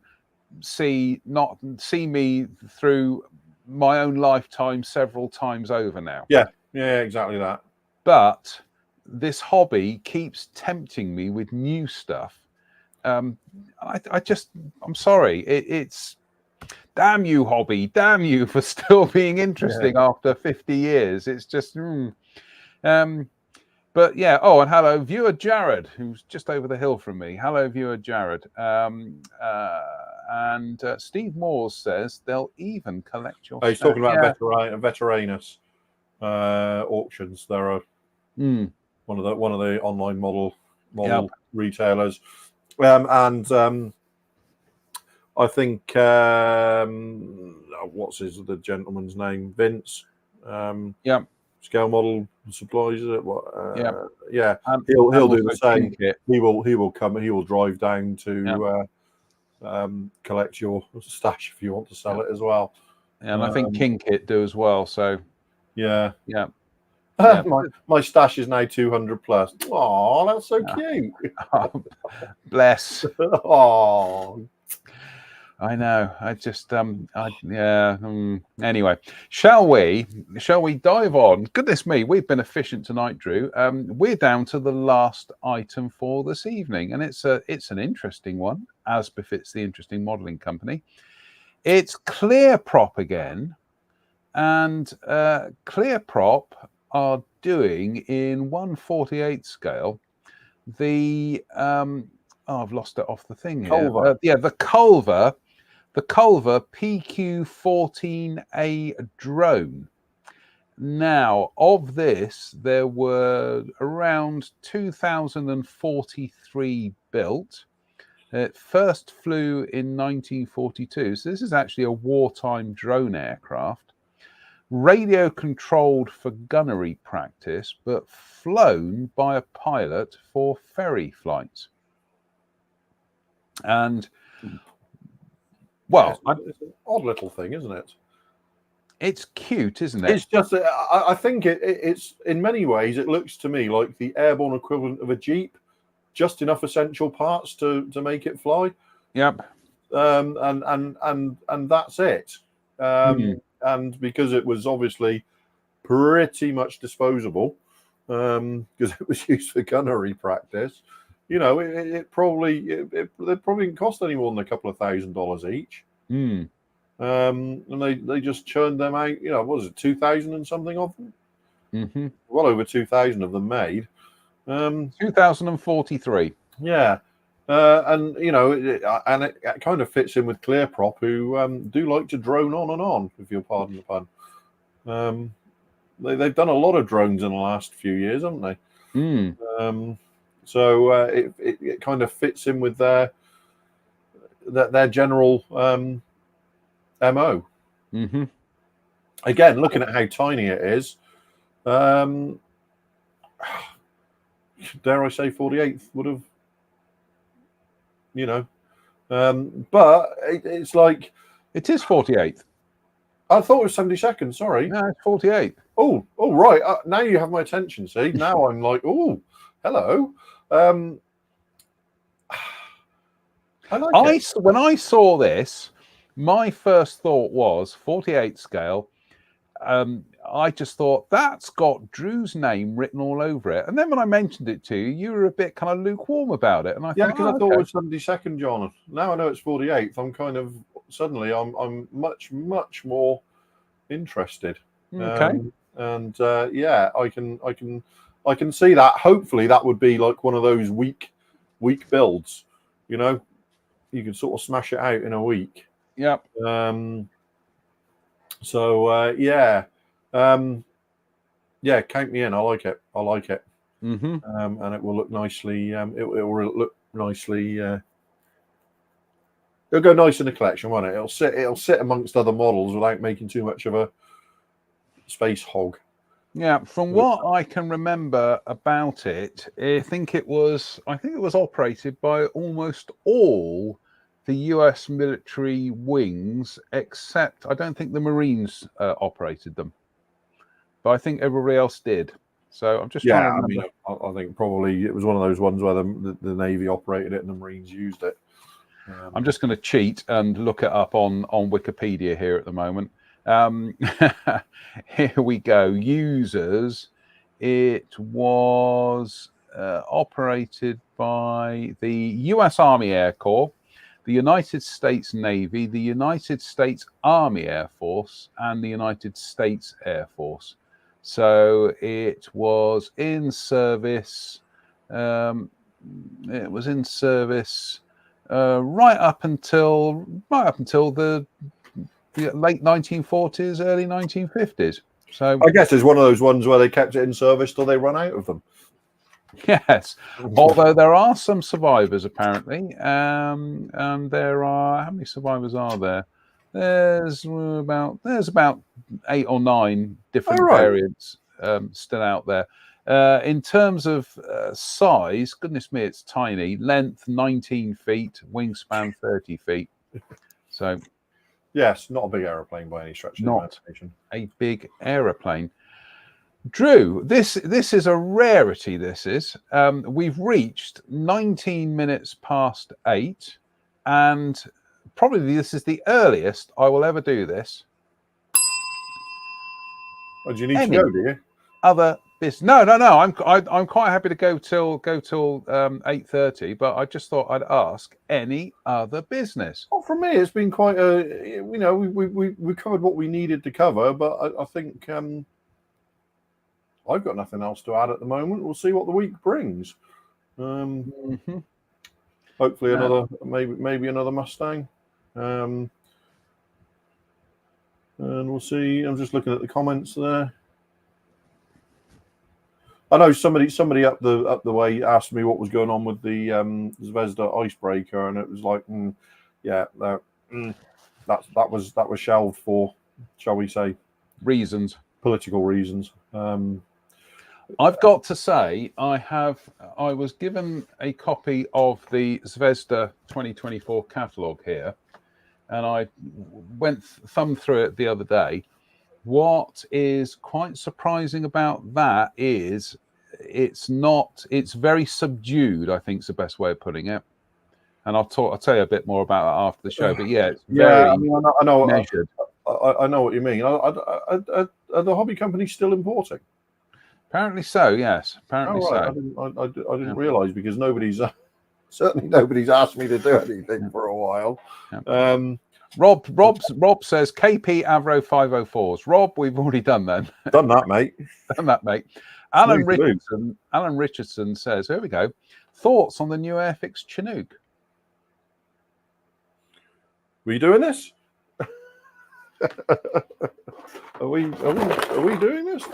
Speaker 2: see me through my own lifetime several times over now.
Speaker 1: Yeah, exactly that.
Speaker 2: But this hobby keeps tempting me with new stuff. I'm sorry. It's damn you, hobby. Damn you for still being interesting after 50 years. It's just, but yeah. Oh, and hello, viewer Jared, who's just over the hill from me. Hello, viewer Jared. And Steve Moores says they'll even collect your.
Speaker 1: He's talking about Veteranus auctions. There are one of the online model retailers, and I think what's the gentleman's name? Vince. Scale model supplies. Is it? What? Yeah. He'll do the same. He will come. He will drive down to collect your stash if you want to sell it as well.
Speaker 2: And I think King Kit do as well. So
Speaker 1: yeah. My stash is now 200 plus. Oh, that's so cute.
Speaker 2: Bless.
Speaker 1: Oh,
Speaker 2: I know. I just Anyway, shall we dive on? Goodness me, we've been efficient tonight, Drew. We're down to the last item for this evening, and it's an interesting one, as befits the interesting modelling company. It's ClearProp again, and ClearProp are doing in 1/48 scale the I've lost it off the thing here.
Speaker 1: Culver.
Speaker 2: The Culver PQ-14A drone. Now, of this, there were around 2,043 built. It first flew in 1942, so this is actually a wartime drone aircraft. Radio controlled for gunnery practice, but flown by a pilot for ferry flights. And well,
Speaker 1: it's an odd little thing, isn't it?
Speaker 2: It's cute, isn't it?
Speaker 1: It's just, I think it's in many ways, it looks to me like the airborne equivalent of a Jeep, just enough essential parts to make it fly.
Speaker 2: Yep.
Speaker 1: And that's it. And because it was obviously pretty much disposable, because it was used for gunnery practice, it probably didn't cost any more than a couple of $1,000 each. And they just churned them out. What was it, 2,000 and something of them? Well over 2,000 of them made.
Speaker 2: 2,043.
Speaker 1: Yeah. And it kind of fits in with ClearProp, who do like to drone on and on, if you'll pardon the pun. They've done a lot of drones in the last few years, haven't they? So it kind of fits in with their general MO. Again, looking at how tiny it is, dare I say 48th would have, but it's like,
Speaker 2: it is 48th.
Speaker 1: I thought it was 72nd. Sorry,
Speaker 2: no, it's 48th.
Speaker 1: Oh, right. Now you have my attention. See, now I'm like, oh, hello. I like it.
Speaker 2: When I saw this, my first thought was 48 scale. I just thought that's got Drew's name written all over it. And then when I mentioned it to you, you were a bit kind of lukewarm about it. And I
Speaker 1: because I thought it was 72nd, John. Now I know it's 48th. I'm kind of suddenly I'm much more interested.
Speaker 2: Okay.
Speaker 1: And I can see that. Hopefully, that would be like one of those weak week builds. You know, you can sort of smash it out in a week.
Speaker 2: Yep.
Speaker 1: Yeah, yeah. Count me in. I like it. I like it.
Speaker 2: Mm-hmm.
Speaker 1: And it will look nicely. It will look nicely. It'll go nice in the collection, won't it? It'll sit amongst other models without making too much of a space hog.
Speaker 2: Yeah, from what I can remember about it, I think it was operated by almost all the US military wings, except I don't think the Marines operated them, but I think everybody else did. So I'm just trying to remember.
Speaker 1: I mean, I think probably it was one of those ones where the Navy operated it and the Marines used it.
Speaker 2: I'm just going to cheat and look it up on Wikipedia here at the moment. Here we go. Users. It was operated by the U.S. Army Air Corps, the United States Navy, the United States Army Air Force, and the United States Air Force. So it was in service. It was in service right up until the late 1940s, early 1950s. So
Speaker 1: I guess it's one of those ones where they kept it in service till they run out of them.
Speaker 2: Yes, although there are some survivors apparently. There are, how many survivors are there? There's about 8 or 9 different variants still out there. In terms of size, goodness me, it's tiny. Length 19 feet, wingspan 30 feet. So,
Speaker 1: yes, not a big aeroplane by any stretch of the imagination.
Speaker 2: A big aeroplane. Drew, this is a rarity. This is. We've reached 19 minutes past 8, and probably this is the earliest I will ever do this.
Speaker 1: Oh, do you need to go? Do you?
Speaker 2: Other business? No. I'm quite happy to go till 8:30. But I just thought I'd ask any other business.
Speaker 1: Well, for me, it's been quite a. We covered what we needed to cover, but I think I've got nothing else to add at the moment. We'll see what the week brings. Hopefully, another maybe another Mustang. And we'll see. I'm just looking at the comments there. I know somebody up the way asked me what was going on with the Zvezda icebreaker, and it was like, that was shelved for, shall we say, political reasons.
Speaker 2: I've got to say, I was given a copy of the Zvezda 2024 catalogue here, and I thumbed through it the other day. What is quite surprising about that is it's very subdued, I think is the best way of putting it. And I'll tell you a bit more about that after the show. But yeah, it's very
Speaker 1: I know
Speaker 2: measured.
Speaker 1: I know what you mean. Are the hobby companies still importing?
Speaker 2: Apparently so, yes. Apparently so.
Speaker 1: I didn't realise, because certainly nobody's asked me to do anything for a while.
Speaker 2: Yeah. Rob says KP Avro 504s. Rob, we've already done that.
Speaker 1: Done that, mate. Alan
Speaker 2: Richardson says, here we go. Thoughts on the new Airfix Chinook?
Speaker 1: Were you doing this? Are we doing this?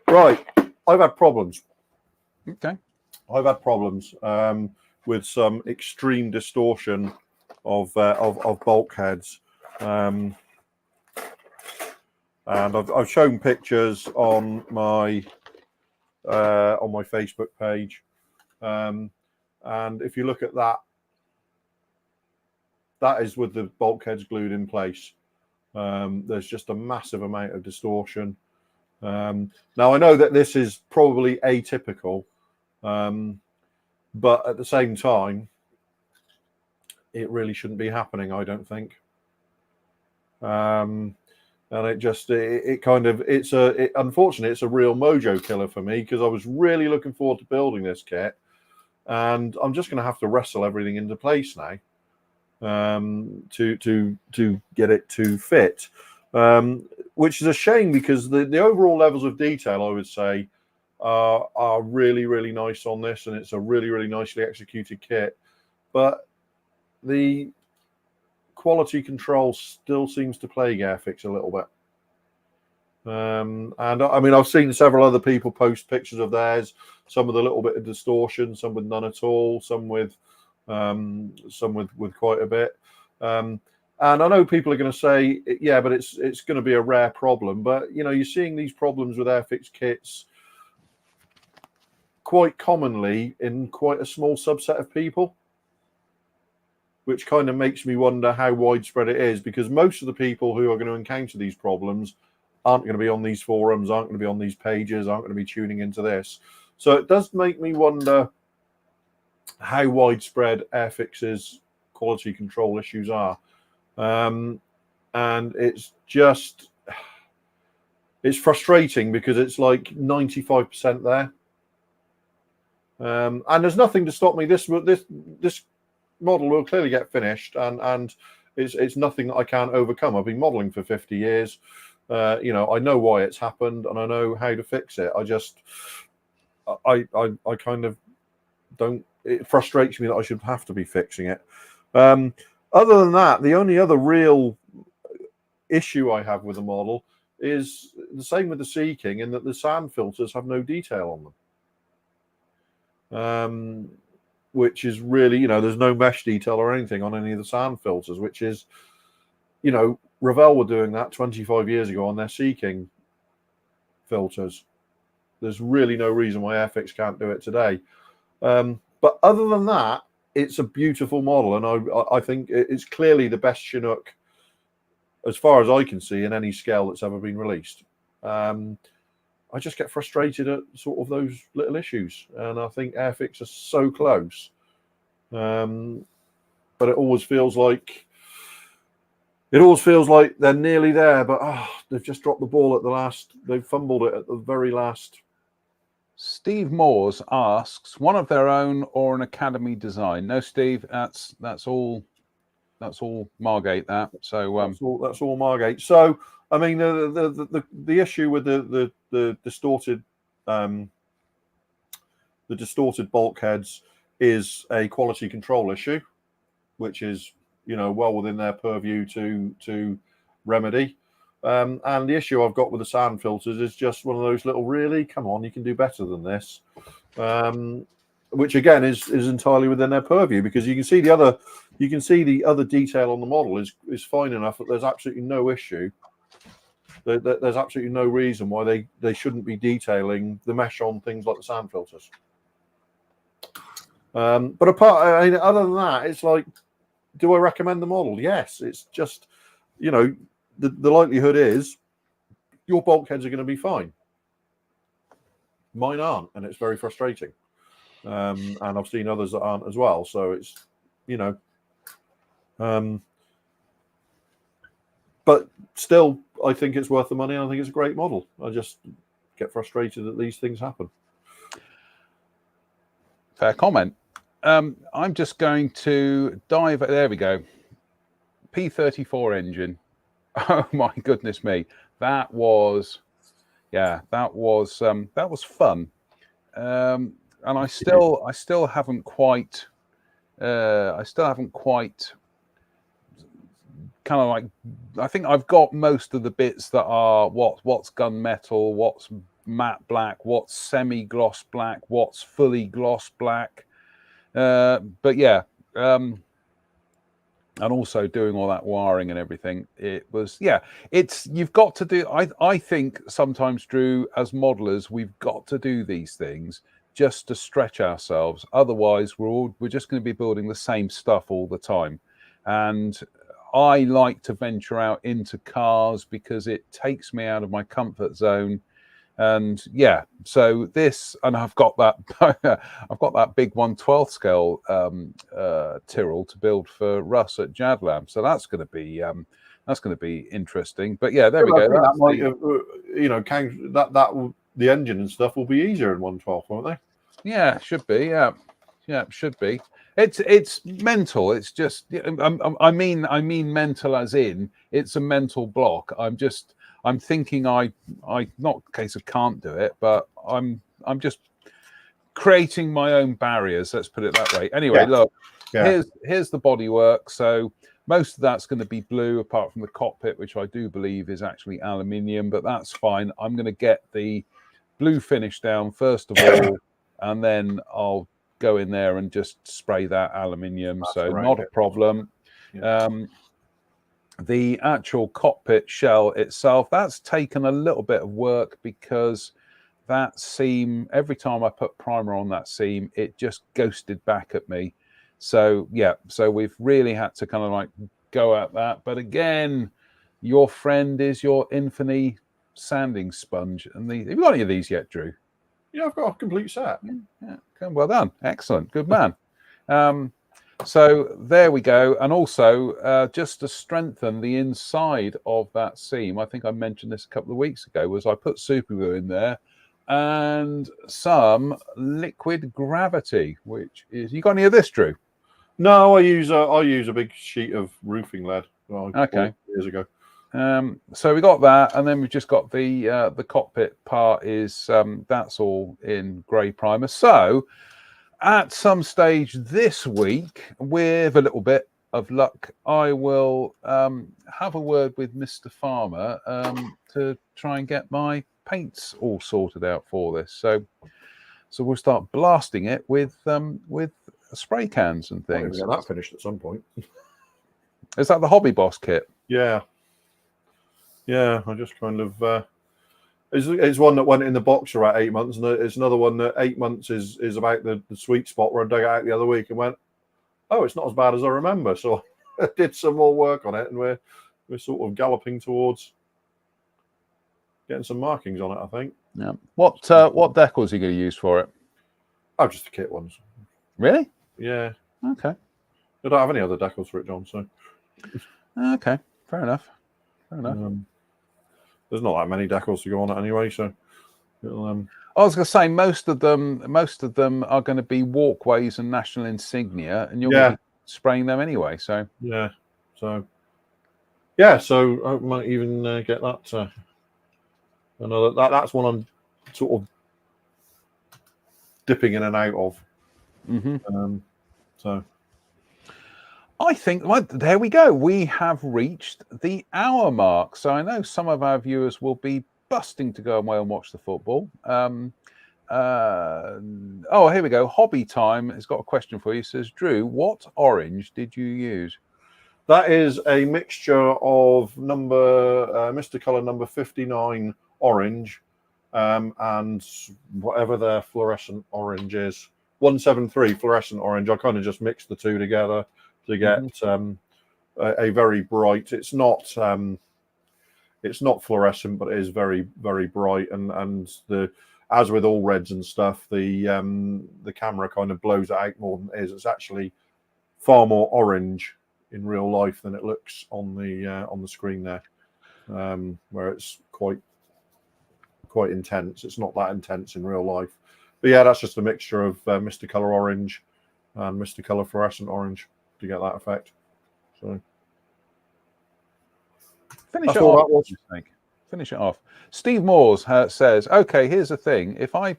Speaker 1: Right. I've had problems.
Speaker 2: Okay.
Speaker 1: I've had problems with some extreme distortion of bulkheads, and I've shown pictures on my Facebook page, and if you look at that is with the bulkheads glued in place. There's just a massive amount of distortion. Now I know that this is probably atypical, but at the same time, it really shouldn't be happening, I don't think. And unfortunately, it's a real mojo killer for me, because I was really looking forward to building this kit, and I'm just going to have to wrestle everything into place now to get it to fit, which is a shame, because the overall levels of detail, I would say, are really, really nice on this, and it's a really, really nicely executed kit. But the quality control still seems to plague Airfix a little bit. And I mean, I've seen several other people post pictures of theirs, some with a little bit of distortion, some with none at all, some with quite a bit. And I know people are going to say, yeah, but it's going to be a rare problem. But you know, you're seeing these problems with Airfix kits quite commonly in quite a small subset of people, which kind of makes me wonder how widespread it is, because most of the people who are going to encounter these problems aren't going to be on these forums, aren't going to be on these pages, aren't going to be tuning into this. So it does make me wonder how widespread Airfix's quality control issues are. And it's frustrating because it's like 95% there. And there's nothing to stop me. This model will clearly get finished, and it's nothing that I can't overcome. I've been modeling for 50 years. You know, I know why it's happened, and I know how to fix it. I kind of don't. It frustrates me that I should have to be fixing it. Other than that, the only other real issue I have with the model is the same with the Sea King, in that the sand filters have no detail on them. Which is really, you know, there's no mesh detail or anything on any of the sand filters, which is, you know, Revell were doing that 25 years ago on their Sea King filters. There's really no reason why Airfix can't do it today. But other than that, it's a beautiful model, and I think it's clearly the best Chinook, as far as I can see, in any scale that's ever been released. I just get frustrated at sort of those little issues, and I think Airfix are so close, but it always feels like they're nearly there, but they've just dropped the ball at the last. They've fumbled it at the very last.
Speaker 2: Steve Moores asks, one of their own or an Academy design? No, Steve, that's all Margate. That so
Speaker 1: that's all Margate. So I mean, the issue with the distorted bulkheads is a quality control issue, which is, you know, well within their purview to remedy. And the issue I've got with the sand filters is just one of those little, really, come on, you can do better than this. Which again is entirely within their purview, because you can see the other detail on the model is fine enough that there's absolutely no issue. There's absolutely no reason why they shouldn't be detailing the mesh on things like the sand filters. But other than that, it's like, do I recommend the model? Yes. It's just, you know, the likelihood is your bulkheads are going to be fine. Mine aren't, and it's very frustrating. And I've seen others that aren't as well. So it's, you know, but still, I think it's worth the money, and I think it's a great model. I just get frustrated that these things happen.
Speaker 2: Fair comment. I'm just going to dive. There we go. P34 engine. Oh my goodness me, that was fun. And I still haven't quite kind of like, I think I've got most of the bits that are what's gunmetal, what's matte black, what's semi-gloss black, what's fully gloss black. But yeah, and also doing all that wiring and everything. It was, yeah, you've got to do, I think sometimes, Drew, as modelers, we've got to do these things just to stretch ourselves. Otherwise, we're just going to be building the same stuff all the time. And I like to venture out into cars because it takes me out of my comfort zone. And yeah, so this, and I've got that big 1/12 scale Tyrrell to build for Russ at Jadlam. So that's going to be interesting. But yeah, there we go.
Speaker 1: That might, you know, that the engine and stuff will be easier in 1/12, won't they?
Speaker 2: Yeah, should be. Yeah, it should be. It's mental. It's just, I mean mental as in it's a mental block. I'm thinking I not a case of can't do it, but I'm creating my own barriers. Let's put it that way. Anyway, look, here's the bodywork. So most of that's going to be blue, apart from the cockpit, which I do believe is actually aluminium, but that's fine. I'm going to get the blue finish down first of all, and then I'll go in there and just spray that aluminium. That's so not a problem. Yeah. The actual cockpit shell itself, that's taken a little bit of work because that seam, every time I put primer on that seam, it just ghosted back at me. So yeah, so we've really had to kind of like go at that. But again, your friend is your Infinity sanding sponge. And have you got any of these yet, Drew?
Speaker 1: Yeah, I've got a complete set.
Speaker 2: Yeah, well done. Excellent. Good man. So there we go. And also, just to strengthen the inside of that seam, I think I mentioned this a couple of weeks ago, was I put super glue in there and some liquid gravity, which is, you got any of this, Drew?
Speaker 1: No, I use a big sheet of roofing lead. Okay. Years ago.
Speaker 2: So we got that, and then we've just got the cockpit part is that's all in grey primer. So at some stage this week, with a little bit of luck, I will have a word with Mr. Farmer to try and get my paints all sorted out for this. So we'll start blasting it with spray cans and things.
Speaker 1: Get that finished at some point.
Speaker 2: Is that the Hobby Boss kit?
Speaker 1: Yeah. I just kind of. It's one that went in the box for about 8 months, and it's another one that 8 months is about the sweet spot where I dug it out the other week and went, oh, it's not as bad as I remember. So I did some more work on it, and we're sort of galloping towards getting some markings on it, I think.
Speaker 2: Yeah. What decals are you going to use for it?
Speaker 1: Oh, just the kit ones.
Speaker 2: Really?
Speaker 1: Yeah.
Speaker 2: Okay.
Speaker 1: I don't have any other decals for it, John. So.
Speaker 2: Okay. Fair enough.
Speaker 1: There's not that many decals to go on it anyway, so it'll,
Speaker 2: I was going to say most of them are going to be walkways and national insignia, and you're going to be spraying them anyway. So
Speaker 1: so I might even get that. Another that's one I'm sort of dipping in and out of. So.
Speaker 2: I think, well, there we go. We have reached the hour mark. So I know some of our viewers will be busting to go away and watch the football. Here we go. Hobby Time has got a question for you. It says, Drew, what orange did you use?
Speaker 1: That is a mixture of Mr. Colour number 59 orange and whatever their fluorescent orange is. 173 fluorescent orange. I kind of just mixed the two together to get a very bright. It's not fluorescent, but it is very, very bright. And as with all reds and stuff, the camera kind of blows it out more than it is. It's actually far more orange in real life than it looks on the screen there, where it's quite intense. It's not that intense in real life. But yeah, that's just a mixture of Mr. Colour orange and Mr. Colour fluorescent orange to get that effect. So
Speaker 2: finish it off. Steve Moores says, okay, here's the thing. If I'd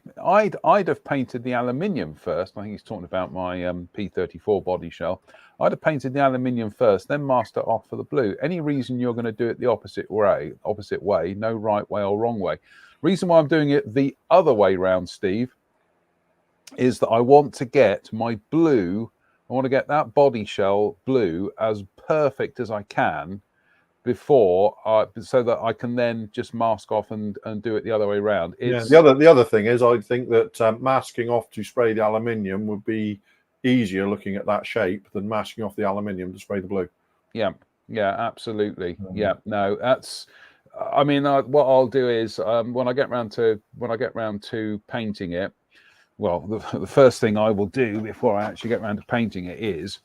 Speaker 2: have painted the aluminium first. I think he's talking about my P34 body shell. I'd have painted the aluminium first, then masked it off for the blue. Any reason you're going to do it the opposite way? No right way or wrong way. Reason why I'm doing it the other way round, Steve, is that I want to get my blue. I want to get that body shell blue as perfect as I can before, so that I can then just mask off and do it the other way around.
Speaker 1: The other thing is, I think that masking off to spray the aluminium would be easier looking at that shape than masking off the aluminium to spray the blue. Yeah,
Speaker 2: absolutely. No, that's. I mean, what I'll do is when I get round to painting it. Well, the first thing I will do before I actually get around to painting it is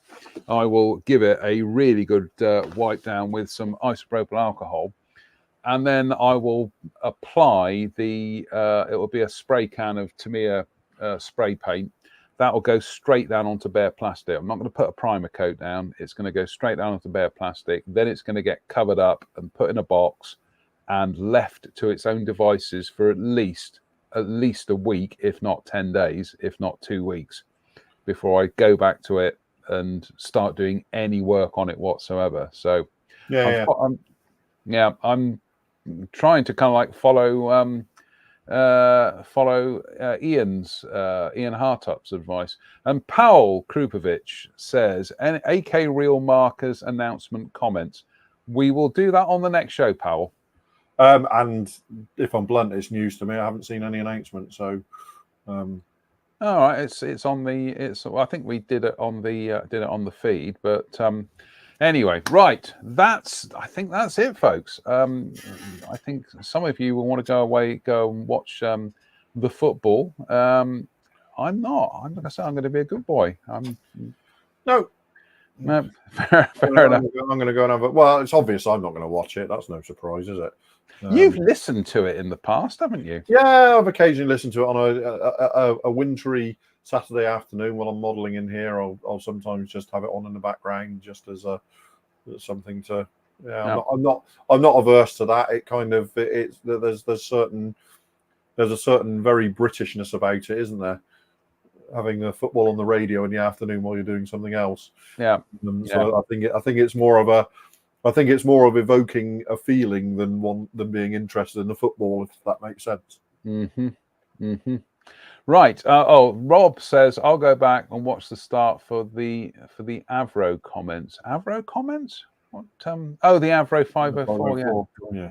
Speaker 2: I will give it a really good wipe down with some isopropyl alcohol, and then I will apply it will be a spray can of Tamiya spray paint. That will go straight down onto bare plastic. I'm not going to put a primer coat down. It's going to go straight down onto bare plastic. Then it's going to get covered up and put in a box and left to its own devices for at least at least a week, if not 10 days, if not 2 weeks, before I go back to it and start doing any work on it whatsoever. So I'm trying to kind of like follow Ian Hartup's advice. And Powell Krupovich says, AK Real Markers announcement comments. We will do that on the next show, Powell.
Speaker 1: And if I'm blunt, it's news to me. I haven't seen any announcement, so.
Speaker 2: All right, it's on the I think we did it on the feed, but anyway, right. I think that's it, folks. I think some of you will want to go and watch the football. I'm not. I'm going to say I'm going to be a good boy.
Speaker 1: No.
Speaker 2: Fair enough.
Speaker 1: I'm going to go and have a. Well, it's obvious I'm not going to watch it. That's no surprise, is it?
Speaker 2: You've listened to it in the past, haven't you?
Speaker 1: Yeah, I've occasionally listened to it on a wintry Saturday afternoon while I'm modelling in here. I'll sometimes just have it on in the background, just as something to. Yeah, no. I'm not averse to that. It kind of there's a certain very Britishness about it, isn't there? Having the football on the radio in the afternoon while you're doing something else.
Speaker 2: Yeah.
Speaker 1: So I think it's more of evoking a feeling than being interested in the football, if that makes sense.
Speaker 2: Right. Rob says I'll go back and watch the start for the Avro comments. Avro comments? What? The Avro 504.
Speaker 1: Yeah.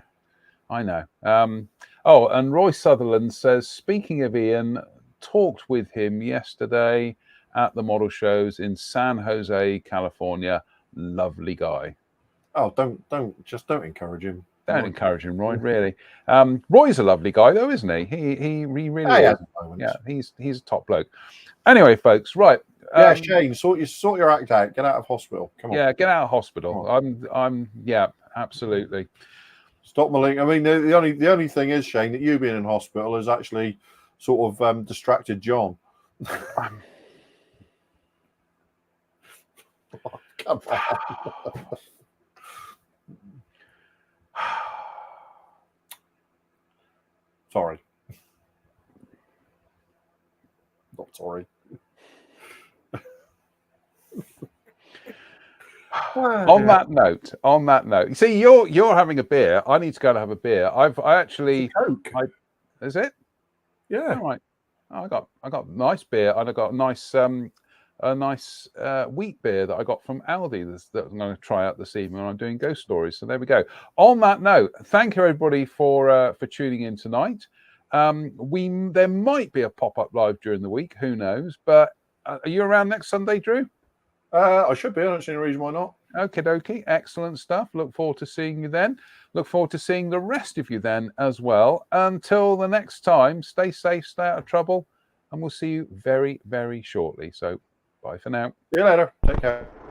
Speaker 2: I know. And Roy Sutherland says, speaking of Ian, talked with him yesterday at the model shows in San Jose, California. Lovely guy.
Speaker 1: Oh, don't encourage him.
Speaker 2: Don't encourage him, Roy. Really, Roy's a lovely guy, though, isn't he? He really is. Yeah, he's a top bloke. Anyway, folks, right?
Speaker 1: Shane, sort your act out. Get out of hospital. Come on.
Speaker 2: Yeah, get out of hospital. I'm. Yeah, absolutely.
Speaker 1: Stop maling. I mean, the only thing is, Shane, that you being in hospital has actually sort of distracted John. Come on. Sorry. Not sorry.
Speaker 2: On that note, you see, you're having a beer. I need to go and have a beer. I actually
Speaker 1: Coke.
Speaker 2: Is it?
Speaker 1: Yeah.
Speaker 2: All right. I got nice beer, and I got a nice wheat beer that I got from Aldi that I'm going to try out this evening when I'm doing ghost stories. So there we go. On that note, thank you everybody for tuning in tonight. There might be a pop-up live during the week, who knows? But are you around next Sunday, Drew?
Speaker 1: I should be. I don't see any reason why not.
Speaker 2: Okie dokie. Excellent stuff. Look forward to seeing you then. Look forward to seeing the rest of you then as well. Until the next time, stay safe, stay out of trouble, and we'll see you very, very shortly. So bye for now.
Speaker 1: See you later. Take care.